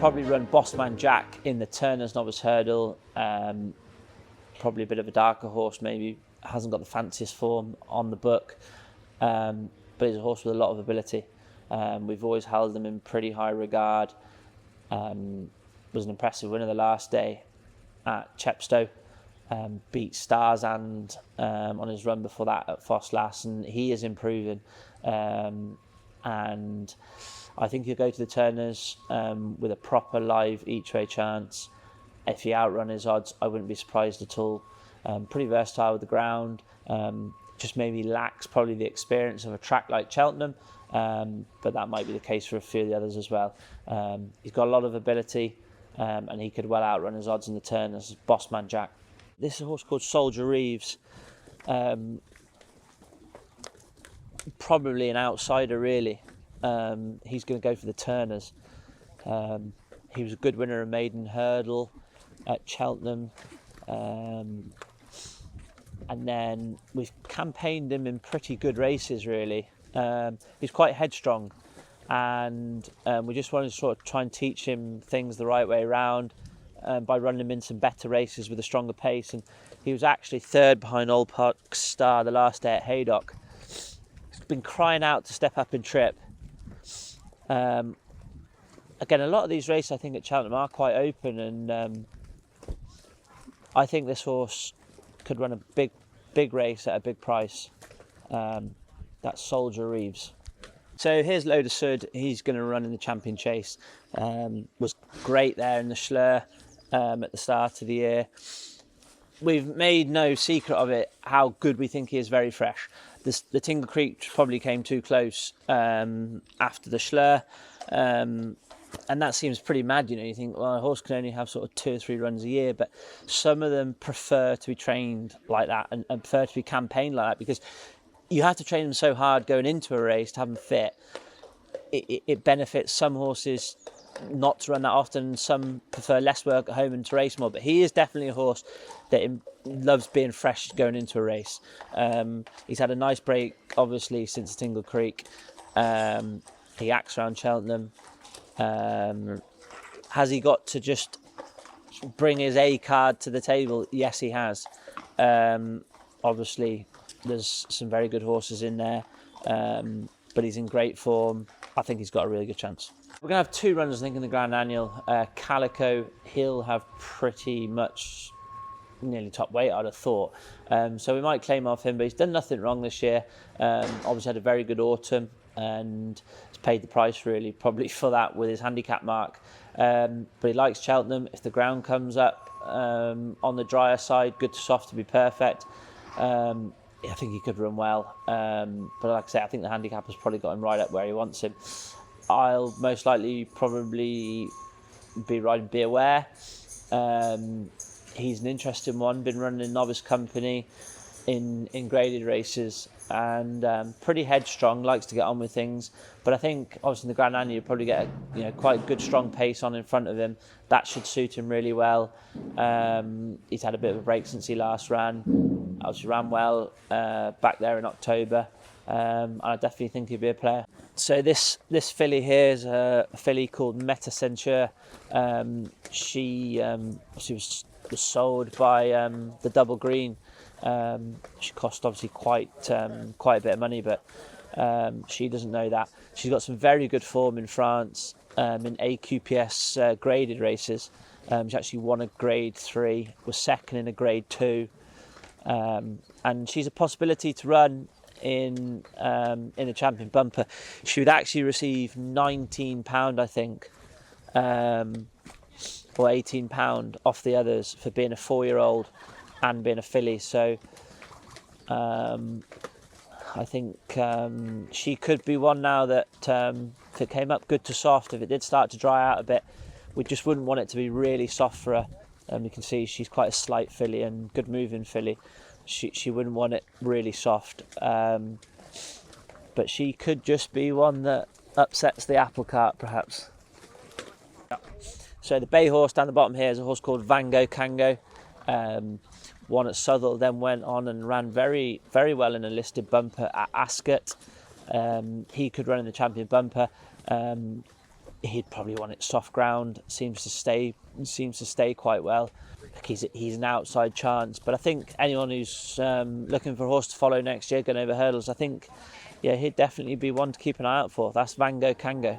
probably run Bossman Jack in the Turners Novice Hurdle. Probably a bit of a darker horse, maybe hasn't got the fanciest form on the book, but he's a horse with a lot of ability. We've always held him in pretty high regard. Was an impressive winner the last day at Chepstow. Beat Starzand on his run before that at Foss-Lass, and he is improving. And I think he'll go to the Turners with a proper live each-way chance. If he outrun his odds, I wouldn't be surprised at all. Pretty versatile with the ground. Just maybe lacks probably the experience of a track like Cheltenham, but that might be the case for a few of the others as well. He's got a lot of ability, and he could well outrun his odds in the Turners. Bossman Jack. This is a horse called Soldier Reeves. Probably an outsider, really. He's going to go for the Turners. He was a good winner of Maiden Hurdle at Cheltenham. And then we've campaigned him in pretty good races, really. He's quite headstrong, and we just wanted to sort of try and teach him things the right way around by running him in some better races with a stronger pace. And he was actually third behind Old Park Star the last day at Haydock. He's been crying out to step up and trip. Again, a lot of these races I think at Cheltenham are quite open, and I think this horse could run a big race at a big price. That's Soldier Reeves. So here's Load Sud. He's going to run in the Champion Chase. Was great there in the Schlur at the start of the year. We've made no secret of it how good we think he is, very fresh. The Tingle Creek probably came too close after the Schlur. And that seems pretty mad, you know. You think, well, a horse can only have sort of 2 or 3 runs a year, but some of them prefer to be trained like that and prefer to be campaigned like that, because you have to train them so hard going into a race to have them fit. It benefits some horses not to run that often. Some prefer less work at home and to race more, but he is definitely a horse that loves being fresh going into a race. He's had a nice break, obviously, since Tingle Creek. He acts around Cheltenham. Has he got to just bring his A card to the table? Yes, he has. Obviously, there's some very good horses in there, but he's in great form. I think he's got a really good chance. We're going to have 2 runners, I think, in the Grand Annual. Calico, he'll have pretty much nearly top weight, I'd have thought. So we might claim off him, but he's done nothing wrong this year. Obviously had a very good autumn, and has paid the price really probably for that with his handicap mark. But he likes Cheltenham. If the ground comes up on the drier side, good to soft to be perfect, I think he could run well. But like I say, I think the handicap has probably got him right up where he wants him. I'll most likely probably be riding Be Aware. He's an interesting one, been running in novice company in graded races, and pretty headstrong, likes to get on with things. But I think obviously in the Grand Annual you probably get a quite good strong pace on in front of him. That should suit him really well. He's had a bit of a break since he last ran. Obviously ran well back there in October, and I definitely think he'd be a player. So this filly here is a filly called Meta Censure. She was sold by the Double Green. She cost obviously quite a bit of money, but she doesn't know that. She's got some very good form in France in AQPS graded races. She actually won a grade 3, was second in a grade 2, and she's a possibility to run in a champion bumper. She would actually receive £19, I think, or £18 off the others for being a 4-year-old and being a filly. So I think she could be one now that if it came up good to soft, if it did start to dry out a bit, we just wouldn't want it to be really soft for her. And you can see she's quite a slight filly and good moving filly. She wouldn't want it really soft, but she could just be one that upsets the apple cart, perhaps. So the bay horse down the bottom here is a horse called Vango Kango. Won at Southwell, then went on and ran very, very well in a listed bumper at Ascot. He could run in the champion bumper. he'd probably want it soft ground. Seems to stay quite well. He's an outside chance, but I think anyone who's looking for a horse to follow next year going over hurdles, I think, yeah, he'd definitely be one to keep an eye out for. That's Vango Kango.